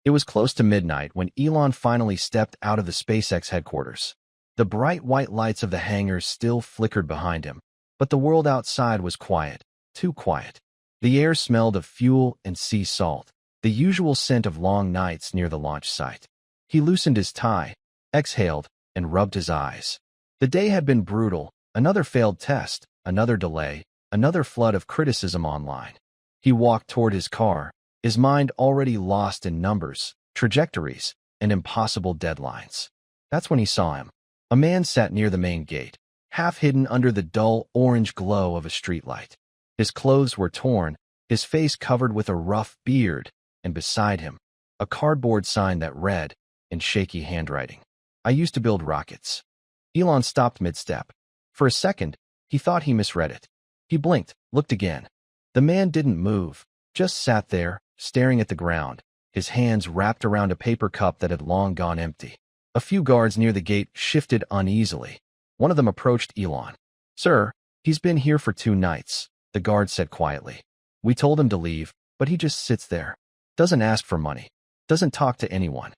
It was close to midnight when Elon finally stepped out of the SpaceX headquarters. The bright white lights of the hangars still flickered behind him, but the world outside was quiet, too quiet. The air smelled of fuel and sea salt, the usual scent of long nights near the launch site. He loosened his tie, exhaled, and rubbed his eyes. The day had been brutal, another failed test, another delay, another flood of criticism online. He walked toward his car, his mind already lost in numbers, trajectories, and impossible deadlines. That's when he saw him. A man sat near the main gate, half hidden under the dull orange glow of a streetlight. His clothes were torn, his face covered with a rough beard, and beside him, a cardboard sign that read, in shaky handwriting, "I used to build rockets." Elon stopped mid-step. For a second, he thought he misread it. He blinked, looked again. The man didn't move, just sat there, staring at the ground, his hands wrapped around a paper cup that had long gone empty. A few guards near the gate shifted uneasily. One of them approached Elon. "Sir, he's been here for 2 nights," the guard said quietly. "We told him to leave, but he just sits there. Doesn't ask for money. Doesn't talk to anyone."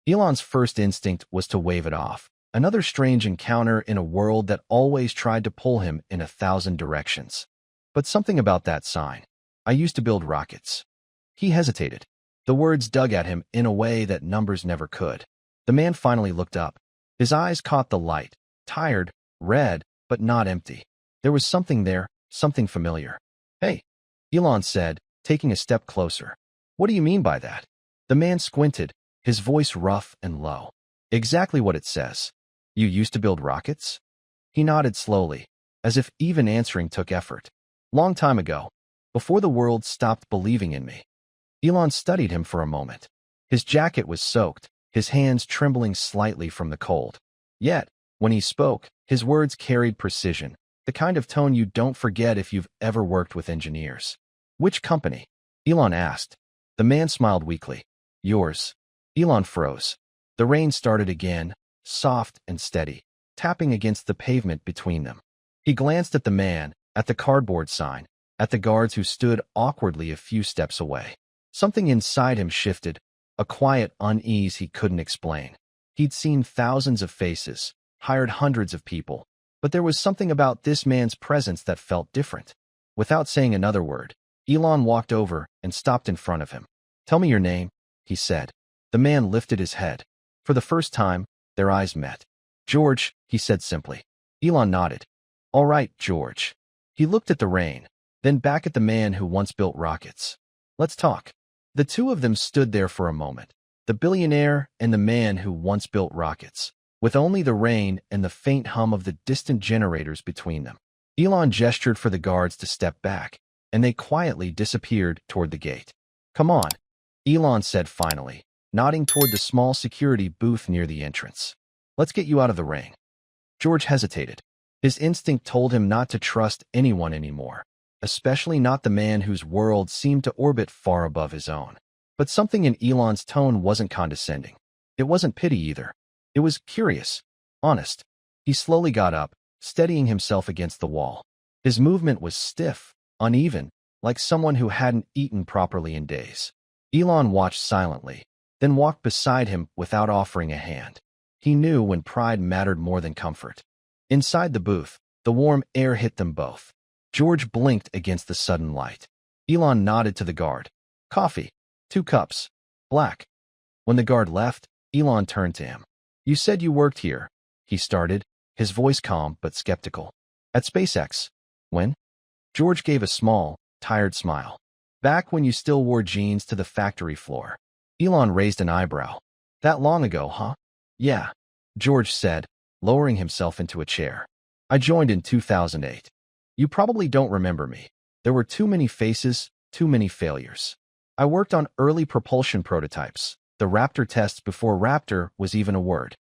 Elon's first instinct was to wave it off. Another strange encounter in a world that always tried to pull him in 1,000 directions. But something about that sign. "I used to build rockets." He hesitated. The words dug at him in a way that numbers never could. The man finally looked up. His eyes caught the light, tired, red, but not empty. There was something there, something familiar. "Hey," Elon said, taking a step closer. "What do you mean by that?" The man squinted, his voice rough and low. "Exactly what it says. You used to build rockets?" He nodded slowly, as if even answering took effort. "Long time ago, before the world stopped believing in me." Elon studied him for a moment. His jacket was soaked, his hands trembling slightly from the cold. Yet, when he spoke, his words carried precision, the kind of tone you don't forget if you've ever worked with engineers. "Which company?" Elon asked. The man smiled weakly. "Yours." Elon froze. The rain started again, soft and steady, tapping against the pavement between them. He glanced at the man, at the cardboard sign, at the guards who stood awkwardly a few steps away. Something inside him shifted, a quiet unease he couldn't explain. He'd seen thousands of faces, hired hundreds of people, but there was something about this man's presence that felt different. Without saying another word, Elon walked over and stopped in front of him. "Tell me your name," he said. The man lifted his head. For the first time, their eyes met. "George," he said simply. Elon nodded. "All right, George." He looked at the rain, then back at the man who once built rockets. "Let's talk." The two of them stood there for a moment, the billionaire and the man who once built rockets, with only the rain and the faint hum of the distant generators between them. Elon gestured for the guards to step back, and they quietly disappeared toward the gate. "Come on," Elon said finally, nodding toward the small security booth near the entrance. "Let's get you out of the rain." George hesitated. His instinct told him not to trust anyone anymore, especially not the man whose world seemed to orbit far above his own. But something in Elon's tone wasn't condescending. It wasn't pity either. It was curious, honest. He slowly got up, steadying himself against the wall. His movement was stiff, uneven, like someone who hadn't eaten properly in days. Elon watched silently, then walked beside him without offering a hand. He knew when pride mattered more than comfort. Inside the booth, the warm air hit them both. George blinked against the sudden light. Elon nodded to the guard. "Coffee. 2 cups. Black." When the guard left, Elon turned to him. "You said you worked here," he started, his voice calm but skeptical. "At SpaceX. When?" George gave a small, tired smile. "Back when you still wore jeans to the factory floor." Elon raised an eyebrow. "That long ago, huh?" "Yeah," George said, lowering himself into a chair. "I joined in 2008. You probably don't remember me. There were too many faces, too many failures. I worked on early propulsion prototypes, the Raptor tests before Raptor was even a word."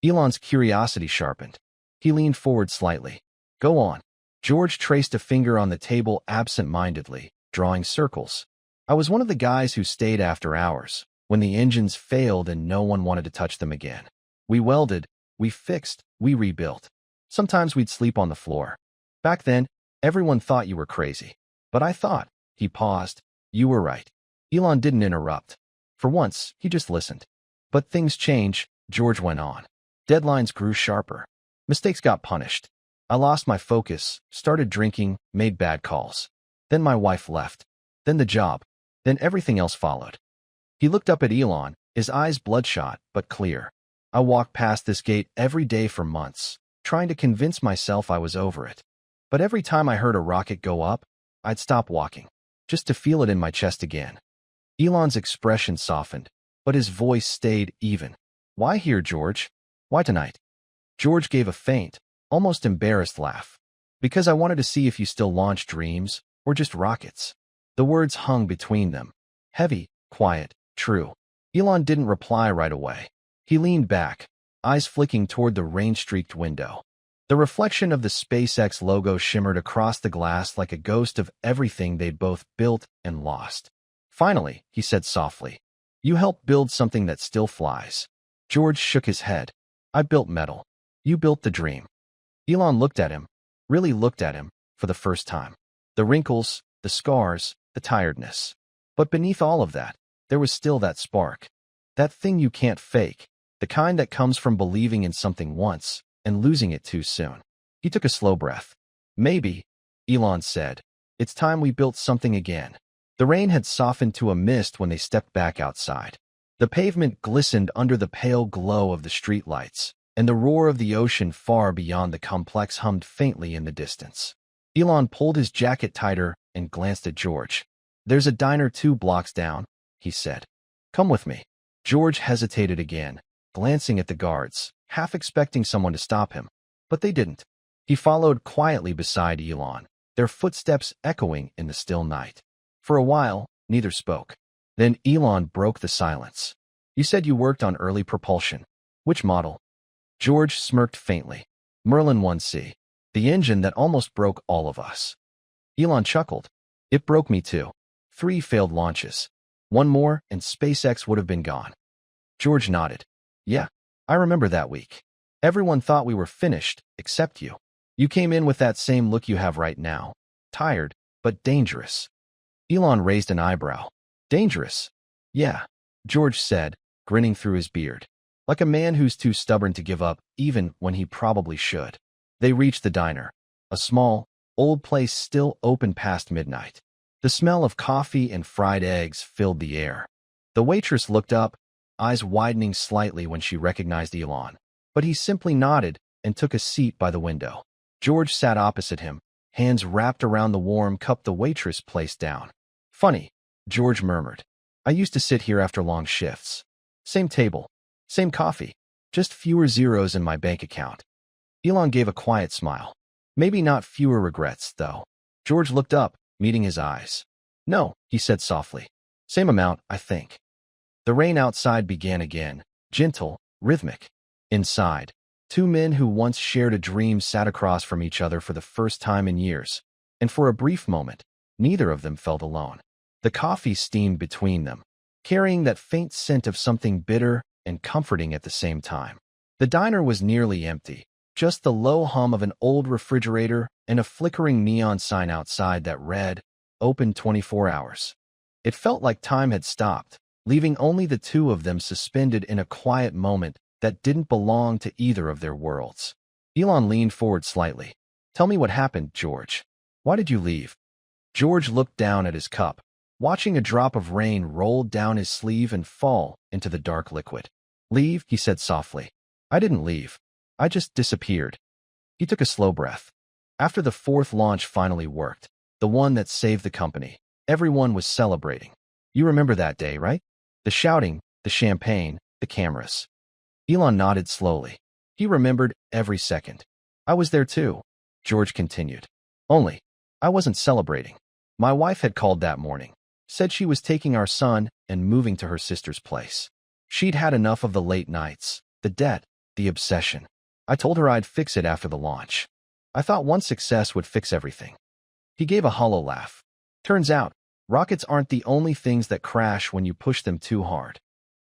Elon's curiosity sharpened. He leaned forward slightly. "Go on." George traced a finger on the table absent-mindedly, drawing circles. "I was one of the guys who stayed after hours, when the engines failed and no one wanted to touch them again. We welded, we fixed, we rebuilt. Sometimes we'd sleep on the floor. Back then, everyone thought you were crazy. But I thought," he paused, "you were right." Elon didn't interrupt. For once, he just listened. But things change, George went on. Deadlines grew sharper. Mistakes got punished. I lost my focus, started drinking, made bad calls. Then my wife left. Then the job. Then everything else followed. He looked up at Elon, his eyes bloodshot but clear. I walked past this gate every day for months, trying to convince myself I was over it. But every time I heard a rocket go up, I'd stop walking, just to feel it in my chest again. Elon's expression softened, but his voice stayed even. Why here, George? Why tonight? George gave a faint, almost embarrassed laugh. Because I wanted to see if you still launch dreams, or just rockets. The words hung between them. Heavy, quiet, true. Elon didn't reply right away. He leaned back, eyes flicking toward the rain-streaked window. The reflection of the SpaceX logo shimmered across the glass like a ghost of everything they'd both built and lost. Finally, he said softly, "You helped build something that still flies." George shook his head. "I built metal. You built the dream." Elon looked at him, really looked at him, for the first time. The wrinkles, the scars, the tiredness. But beneath all of that, there was still that spark. That thing you can't fake, the kind that comes from believing in something once and losing it too soon. He took a slow breath. "Maybe," Elon said, "it's time we built something again." The rain had softened to a mist when they stepped back outside. The pavement glistened under the pale glow of the streetlights, and the roar of the ocean far beyond the complex hummed faintly in the distance. Elon pulled his jacket tighter and glanced at George. "There's a diner 2 blocks down," he said. "Come with me." George hesitated again, glancing at the guards, half expecting someone to stop him. But they didn't. He followed quietly beside Elon, their footsteps echoing in the still night. For a while, neither spoke. Then Elon broke the silence. "You said you worked on early propulsion. Which model?" George smirked faintly. "Merlin 1C. The engine that almost broke all of us." Elon chuckled. "It broke me too. 3 failed launches. One more and SpaceX would have been gone." George nodded. "Yeah, I remember that week. Everyone thought we were finished, except you. You came in with that same look you have right now. Tired, but dangerous." Elon raised an eyebrow. "Dangerous?" "Yeah," George said, grinning through his beard. Like a man who's too stubborn to give up, even when he probably should. They reached the diner. A small, old place still open past midnight. The smell of coffee and fried eggs filled the air. The waitress looked up, eyes widening slightly when she recognized Elon. But he simply nodded and took a seat by the window. George sat opposite him, hands wrapped around the warm cup the waitress placed down. "Funny," George murmured. "I used to sit here after long shifts. Same table, same coffee, just fewer zeros in my bank account." Elon gave a quiet smile. "Maybe not fewer regrets, though." George looked up, meeting his eyes. "No," he said softly. "Same amount, I think." The rain outside began again, gentle, rhythmic. Inside, 2 men who once shared a dream sat across from each other for the first time in years, and for a brief moment, neither of them felt alone. The coffee steamed between them, carrying that faint scent of something bitter and comforting at the same time. The diner was nearly empty, just the low hum of an old refrigerator and a flickering neon sign outside that read, "Open 24 hours." It felt like time had stopped, leaving only the 2 of them suspended in a quiet moment that didn't belong to either of their worlds. Elon leaned forward slightly. "Tell me what happened, George. Why did you leave?" George looked down at his cup, watching a drop of rain roll down his sleeve and fall into the dark liquid. "Leave," he said softly. "I didn't leave. I just disappeared." He took a slow breath. After the 4th launch finally worked, the one that saved the company, everyone was celebrating. You remember that day, right? The shouting, the champagne, the cameras. Elon nodded slowly. He remembered every second. "I was there too," George continued. "Only, I wasn't celebrating. My wife had called that morning, said she was taking our son and moving to her sister's place. She'd had enough of the late nights, the debt, the obsession. I told her I'd fix it after the launch. I thought one success would fix everything." He gave a hollow laugh. "Turns out, rockets aren't the only things that crash when you push them too hard."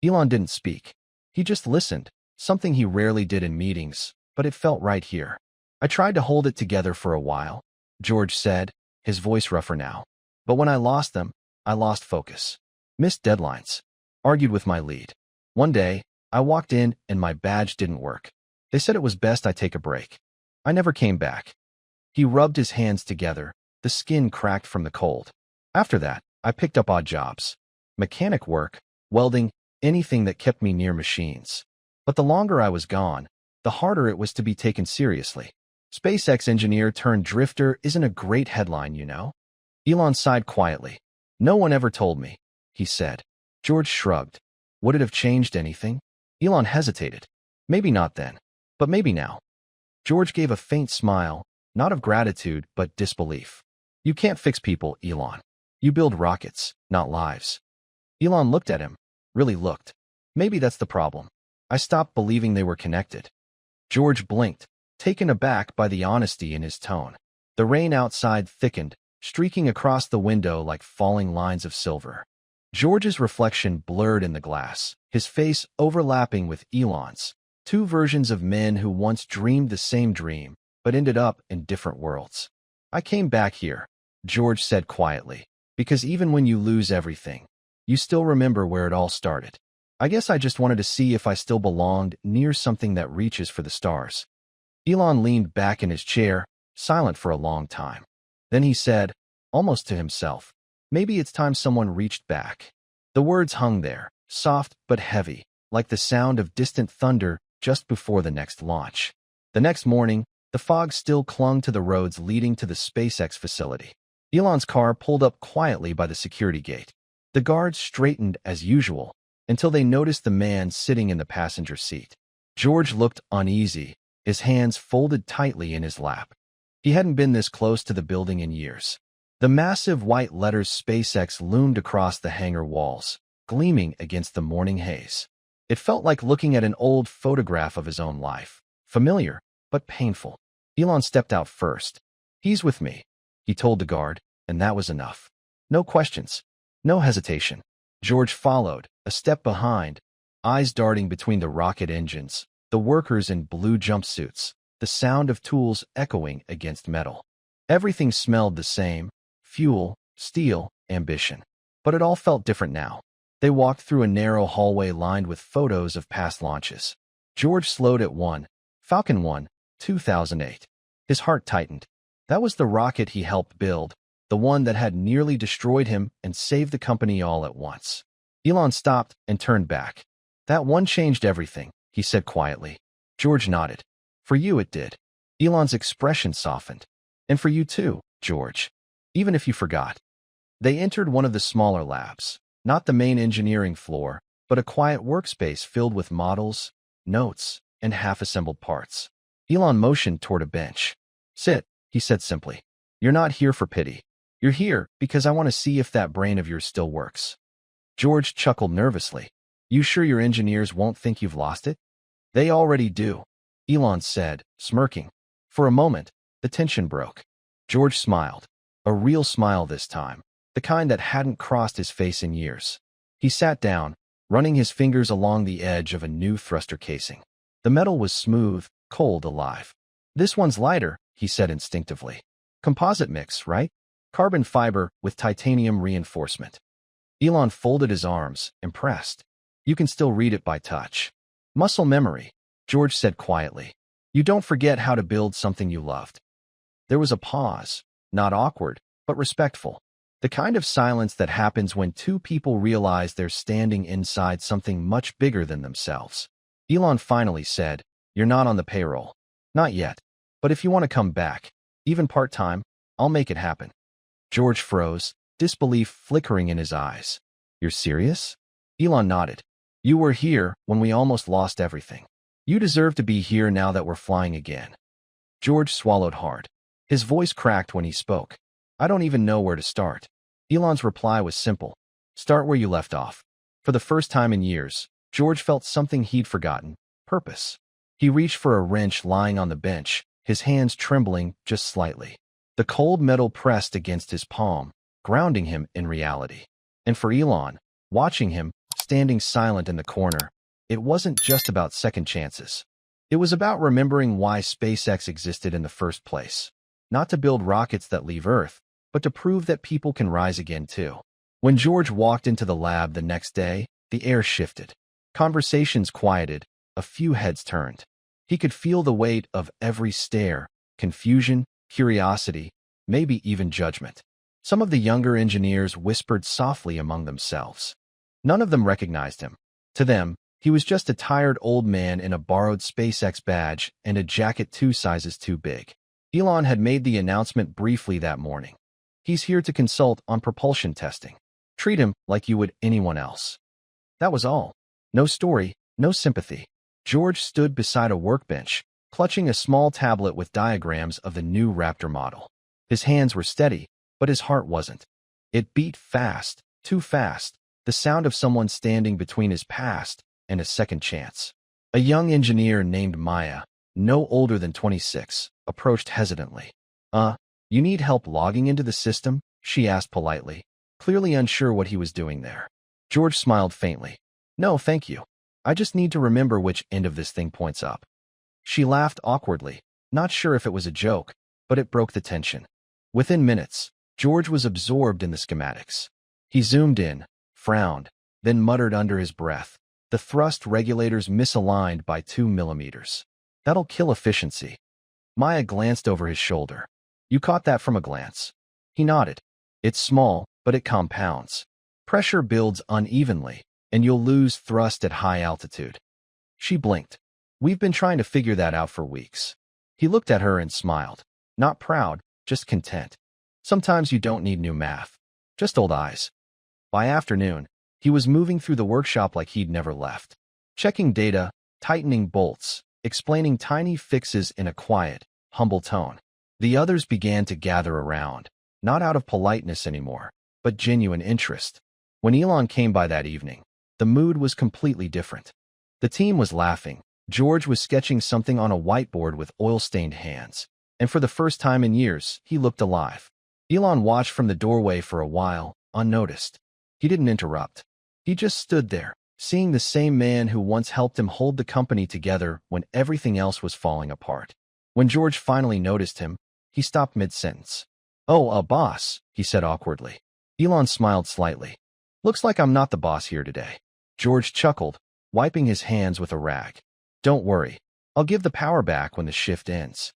Elon didn't speak. He just listened, something he rarely did in meetings, but it felt right here. "I tried to hold it together for a while," George said, his voice rougher now. "But when I lost them, I lost focus. Missed deadlines. argued with my lead. One day, I walked in and my badge didn't work. They said it was best I take a break. I never came back. He rubbed his hands together, the skin cracked from the cold. After that, I picked up odd jobs. Mechanic work, welding, anything that kept me near machines. But the longer I was gone, the harder it was to be taken seriously. SpaceX engineer turned drifter isn't a great headline, you know? Elon sighed quietly. No one ever told me, he said. George shrugged. Would it have changed anything? Elon hesitated. Maybe not then, but maybe now. George gave a faint smile, not of gratitude, but disbelief. You can't fix people, Elon. You build rockets, not lives. Elon looked at him, really looked. Maybe that's the problem. I stopped believing they were connected. George blinked, taken aback by the honesty in his tone. The rain outside thickened, streaking across the window like falling lines of silver. George's reflection blurred in the glass, his face overlapping with Elon's. Two versions of men who once dreamed the same dream, but ended up in different worlds. I came back here, George said quietly, because even when you lose everything, you still remember where it all started. I guess I just wanted to see if I still belonged near something that reaches for the stars. Elon leaned back in his chair, silent for a long time. Then he said, almost to himself, maybe it's time someone reached back. The words hung there, soft but heavy, like the sound of distant thunder just before the next launch. The next morning, the fog still clung to the roads leading to the SpaceX facility. Elon's car pulled up quietly by the security gate. The guards straightened as usual until they noticed the man sitting in the passenger seat. George looked uneasy, his hands folded tightly in his lap. He hadn't been this close to the building in years. The massive white letters SpaceX loomed across the hangar walls, gleaming against the morning haze. It felt like looking at an old photograph of his own life, familiar but painful. Elon stepped out first. He's with me, he told the guard, and that was enough. No questions, no hesitation. George followed, a step behind, eyes darting between the rocket engines, the workers in blue jumpsuits, the sound of tools echoing against metal. Everything smelled the same: fuel, steel, ambition. But it all felt different now. They walked through a narrow hallway lined with photos of past launches. George slowed at one, Falcon 1, 2008. His heart tightened. That was the rocket he helped build, the one that had nearly destroyed him and saved the company all at once. Elon stopped and turned back. That one changed everything, he said quietly. George nodded. For you it did. Elon's expression softened. And for you too, George. Even if you forgot. They entered one of the smaller labs, not the main engineering floor, but a quiet workspace filled with models, notes, and half-assembled parts. Elon motioned toward a bench. Sit, he said simply. You're not here for pity. You're here because I want to see if that brain of yours still works. George chuckled nervously. You sure your engineers won't think you've lost it? They already do, Elon said, smirking. For a moment, the tension broke. George smiled. A real smile this time, the kind that hadn't crossed his face in years. He sat down, running his fingers along the edge of a new thruster casing. The metal was smooth, cold, alive. This one's lighter, he said instinctively. Composite mix, right? Carbon fiber with titanium reinforcement. Elon folded his arms, impressed. You can still read it by touch. Muscle memory, George said quietly. You don't forget how to build something you loved. There was a pause, not awkward, but respectful. The kind of silence that happens when two people realize they're standing inside something much bigger than themselves. Elon finally said, You're not on the payroll. Not yet. But if you want to come back, even part-time, I'll make it happen. George froze, disbelief flickering in his eyes. You're serious? Elon nodded. You were here when we almost lost everything. You deserve to be here now that we're flying again. George swallowed hard. His voice cracked when he spoke. I don't even know where to start. Elon's reply was simple. Start where you left off. For the first time in years, George felt something he'd forgotten: purpose. He reached for a wrench lying on the bench, his hands trembling just slightly. The cold metal pressed against his palm, grounding him in reality. And for Elon, watching him, standing silent in the corner, it wasn't just about second chances. It was about remembering why SpaceX existed in the first place. Not to build rockets that leave Earth, but to prove that people can rise again too. When George walked into the lab the next day, The air shifted. Conversations quieted. A few heads turned. He could feel the weight of every stare, confusion, curiosity, maybe even judgment. Some of the younger engineers whispered softly among themselves. None of them recognized him. To them, he was just a tired old man in a borrowed SpaceX badge and a jacket 2 sizes too big. Elon had made the announcement briefly that morning. He's here to consult on propulsion testing. Treat him like you would anyone else. That was all. No story, no sympathy. George stood beside a workbench, clutching a small tablet with diagrams of the new Raptor model. His hands were steady, but his heart wasn't. It beat fast, too fast, the sound of someone standing between his past and a second chance. A young engineer named Maya, no older than 26, approached hesitantly. You need help logging into the system?" she asked politely, clearly unsure what he was doing there. George smiled faintly. "No, thank you. I just need to remember which end of this thing points up." She laughed awkwardly, not sure if it was a joke, but it broke the tension. Within minutes, George was absorbed in the schematics. He zoomed in, frowned, then muttered under his breath, "The thrust regulators misaligned by 2 millimeters. That'll kill efficiency." Maya glanced over his shoulder. "You caught that from a glance." He nodded. "It's small, but it compounds. Pressure builds unevenly, and you'll lose thrust at high altitude." She blinked. "We've been trying to figure that out for weeks." He looked at her and smiled. Not proud, just content. Sometimes you don't need new math. Just old eyes. By afternoon, he was moving through the workshop like he'd never left. Checking data, tightening bolts, explaining tiny fixes in a quiet, humble tone. The others began to gather around, not out of politeness anymore, but genuine interest. When Elon came by that evening, the mood was completely different. The team was laughing. George was sketching something on a whiteboard with oil-stained hands, and for the first time in years, he looked alive. Elon watched from the doorway for a while, unnoticed. He didn't interrupt. He just stood there, seeing the same man who once helped him hold the company together when everything else was falling apart. When George finally noticed him, he stopped mid-sentence. "Oh, boss," he said awkwardly. Elon smiled slightly. "Looks like I'm not the boss here today." George chuckled, wiping his hands with a rag. "Don't worry. I'll give the power back when the shift ends."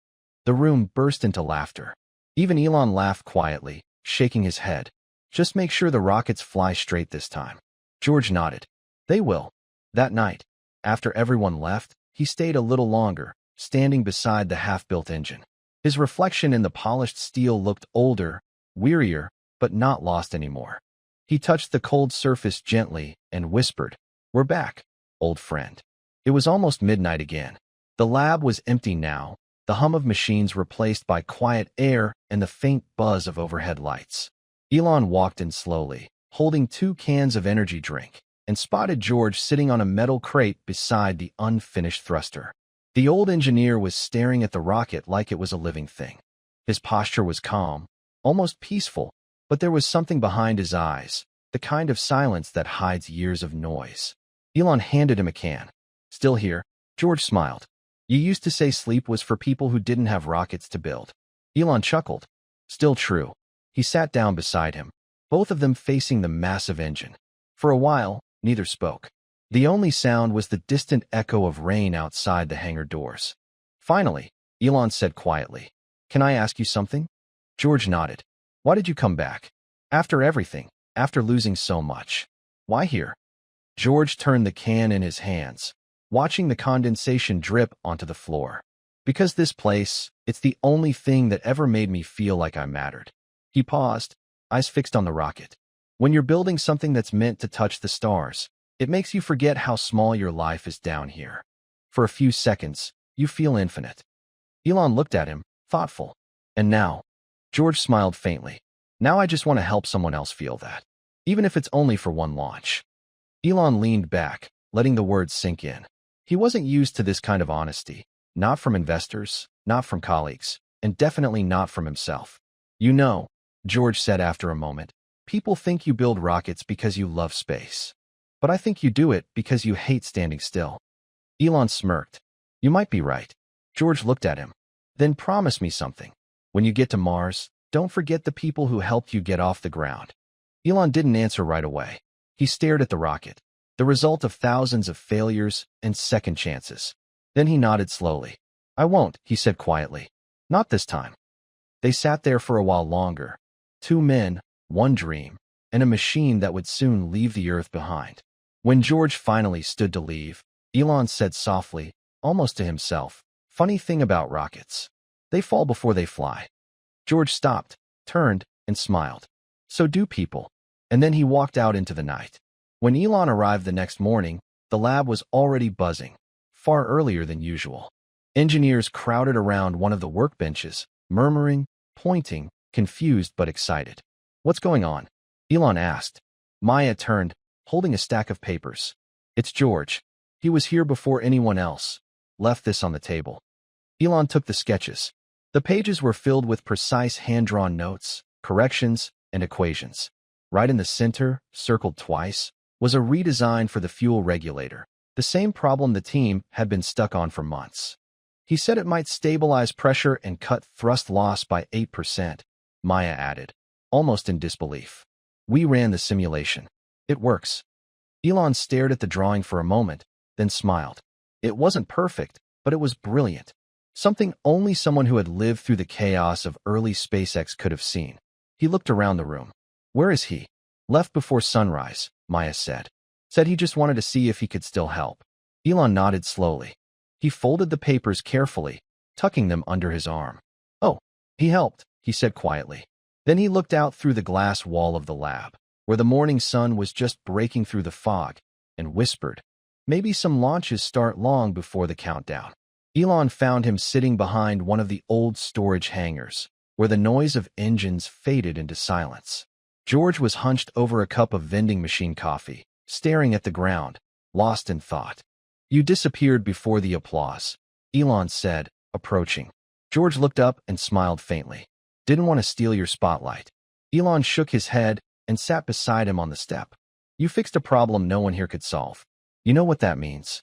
The room burst into laughter. Even Elon laughed quietly, shaking his head. "Just make sure the rockets fly straight this time." George nodded. "They will." That night, after everyone left, he stayed a little longer, standing beside the half-built engine. His reflection in the polished steel looked older, wearier, but not lost anymore. He touched the cold surface gently and whispered, "We're back, old friend." It was almost midnight again. The lab was empty now, the hum of machines replaced by quiet air and the faint buzz of overhead lights. Elon walked in slowly, holding 2 cans of energy drink, and spotted George sitting on a metal crate beside the unfinished thruster. The old engineer was staring at the rocket like it was a living thing. His posture was calm, almost peaceful, but there was something behind his eyes, the kind of silence that hides years of noise. Elon handed him a can. "Still here?" George smiled. "You used to say sleep was for people who didn't have rockets to build." Elon chuckled. "Still true." He sat down beside him, both of them facing the massive engine. For a while, neither spoke. The only sound was the distant echo of rain outside the hangar doors. Finally, Elon said quietly, "Can I ask you something?" George nodded. "Why did you come back? After everything, after losing so much. Why here?" George turned the can in his hands, watching the condensation drip onto the floor. "Because this place, it's the only thing that ever made me feel like I mattered." He paused, eyes fixed on the rocket. "When you're building something that's meant to touch the stars, it makes you forget how small your life is down here. For a few seconds, you feel infinite." Elon looked at him, thoughtful. "And now?" George smiled faintly. "Now I just want to help someone else feel that, even if it's only for one launch." Elon leaned back, letting the words sink in. He wasn't used to this kind of honesty, not from investors, not from colleagues, and definitely not from himself. "You know," George said after a moment, "people think you build rockets because you love space. But I think you do it because you hate standing still." Elon smirked. "You might be right." George looked at him. "Then promise me something. When you get to Mars, don't forget the people who helped you get off the ground." Elon didn't answer right away. He stared at the rocket. the result of thousands of failures and second chances. Then he nodded slowly. I won't, he said quietly. Not this time. They sat there for a while longer. Two men, one dream, and a machine that would soon leave the Earth behind. When George finally stood to leave, Elon said softly, almost to himself, funny thing about rockets. They fall before they fly. George stopped, turned, and smiled. So do people. And then he walked out into the night. When Elon arrived the next morning, the lab was already buzzing, far earlier than usual. Engineers crowded around one of the workbenches, murmuring, pointing, confused but excited. What's going on? Elon asked. Maya turned, holding a stack of papers. It's George. He was here before anyone else. Left this on the table. Elon took the sketches. The pages were filled with precise hand-drawn notes, corrections, and equations. Right in the center, circled twice, was a redesign for the fuel regulator, the same problem the team had been stuck on for months. He said it might stabilize pressure and cut thrust loss by 8%, Maya added, almost in disbelief. We ran the simulation. It works. Elon stared at the drawing for a moment, then smiled. It wasn't perfect, but it was brilliant. Something only someone who had lived through the chaos of early SpaceX could have seen. He looked around the room. Where is he? Left before sunrise, Maya said. Said he just wanted to see if he could still help. Elon nodded slowly. He folded the papers carefully, tucking them under his arm. Oh, he helped, he said quietly. Then he looked out through the glass wall of the lab, where the morning sun was just breaking through the fog, and whispered, maybe some launches start long before the countdown. Elon found him sitting behind one of the old storage hangars, where the noise of engines faded into silence. George was hunched over a cup of vending machine coffee, staring at the ground, lost in thought. You disappeared before the applause, Elon said, approaching. George looked up and smiled faintly. Didn't want to steal your spotlight. Elon shook his head and sat beside him on the step. You fixed a problem no one here could solve. You know what that means?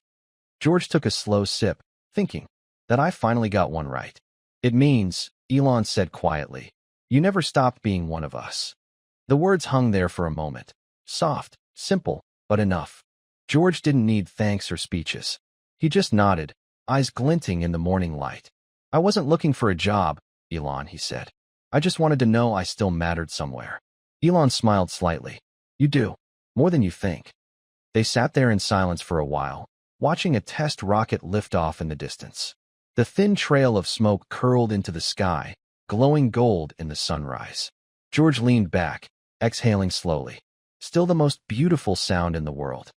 George took a slow sip, thinking that I finally got one right. It means, Elon said quietly, you never stopped being one of us. The words hung there for a moment. Soft, simple, but enough. George didn't need thanks or speeches. He just nodded, eyes glinting in the morning light. I wasn't looking for a job, Elon, he said. I just wanted to know I still mattered somewhere. Elon smiled slightly. You do. More than you think. They sat there in silence for a while, watching a test rocket lift off in the distance. The thin trail of smoke curled into the sky, glowing gold in the sunrise. George leaned back, exhaling slowly. Still the most beautiful sound in the world.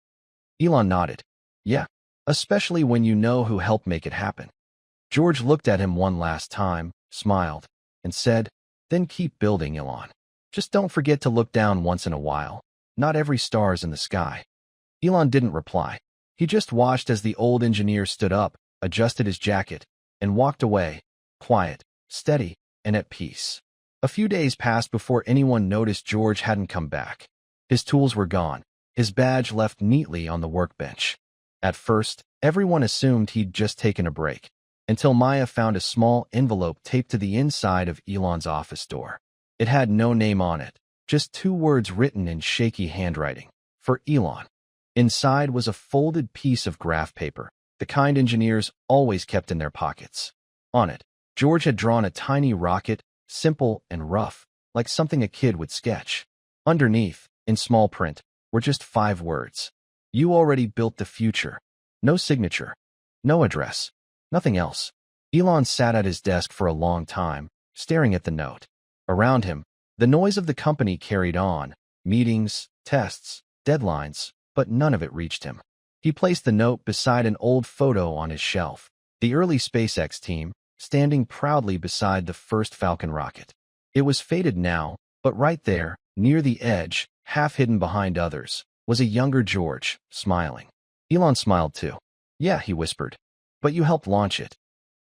Elon nodded. Yeah, especially when you know who helped make it happen. George looked at him one last time, smiled, and said, then keep building, Elon. Just don't forget to look down once in a while. Not every star's in the sky. Elon didn't reply. He just watched as the old engineer stood up, adjusted his jacket, and walked away, quiet, steady, and at peace. A few days passed before anyone noticed George hadn't come back. His tools were gone, his badge left neatly on the workbench. At first, everyone assumed he'd just taken a break, until Maya found a small envelope taped to the inside of Elon's office door. It had no name on it, just two words written in shaky handwriting, for Elon. Inside was a folded piece of graph paper, the kind engineers always kept in their pockets. On it, George had drawn a tiny rocket, simple and rough, like something a kid would sketch. Underneath, in small print, were just 5 words. You already built the future. No signature. No address. Nothing else. Elon sat at his desk for a long time, staring at the note. Around him, the noise of the company carried on, meetings, tests, deadlines, but none of it reached him. He placed the note beside an old photo on his shelf, the early SpaceX team, standing proudly beside the first Falcon rocket. It was faded now, but right there, near the edge, half hidden behind others, was a younger George, smiling. Elon smiled too. Yeah, he whispered. But you helped launch it.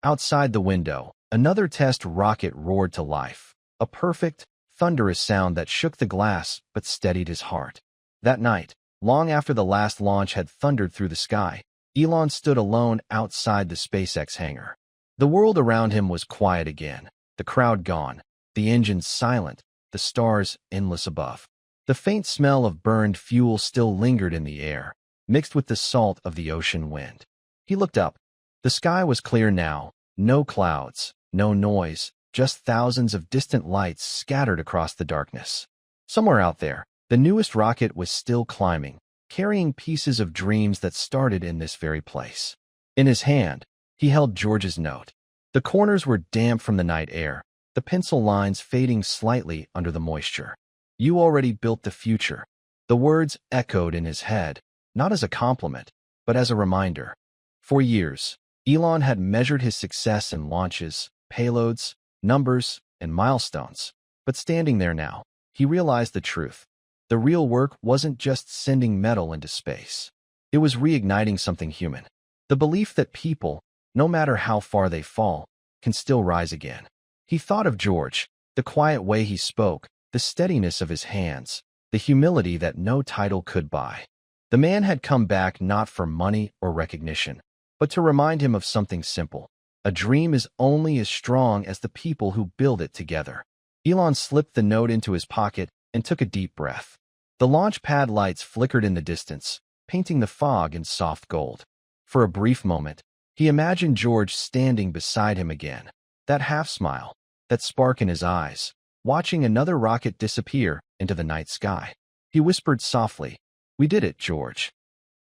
Outside the window, another test rocket roared to life, a perfect, thunderous sound that shook the glass but steadied his heart. That night, long after the last launch had thundered through the sky, Elon stood alone outside the SpaceX hangar. The world around him was quiet again, the crowd gone, the engines silent, the stars endless above. The faint smell of burned fuel still lingered in the air, mixed with the salt of the ocean wind. He looked up. The sky was clear now, no clouds, no noise, just thousands of distant lights scattered across the darkness. Somewhere out there, the newest rocket was still climbing, carrying pieces of dreams that started in this very place. In his hand, he held George's note. The corners were damp from the night air, the pencil lines fading slightly under the moisture. "You already built the future." The words echoed in his head, not as a compliment, but as a reminder. For years, Elon had measured his success in launches, payloads, numbers, and milestones. But standing there now, he realized the truth. The real work wasn't just sending metal into space. It was reigniting something human. The belief that people, no matter how far they fall, can still rise again. He thought of George, the quiet way he spoke, the steadiness of his hands, the humility that no title could buy. The man had come back not for money or recognition, but to remind him of something simple. A dream is only as strong as the people who build it together. Elon slipped the note into his pocket and took a deep breath. The launch pad lights flickered in the distance, painting the fog in soft gold. For a brief moment, he imagined George standing beside him again, that half-smile, that spark in his eyes, watching another rocket disappear into the night sky. He whispered softly, "We did it, George."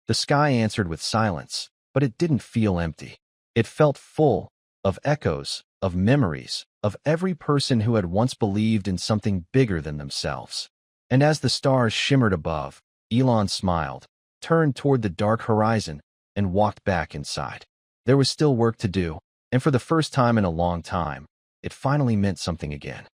The sky answered with silence, but it didn't feel empty. It felt full of echoes, of memories, of every person who had once believed in something bigger than themselves. And as the stars shimmered above, Elon smiled, turned toward the dark horizon, and walked back inside. There was still work to do, and for the first time in a long time, it finally meant something again.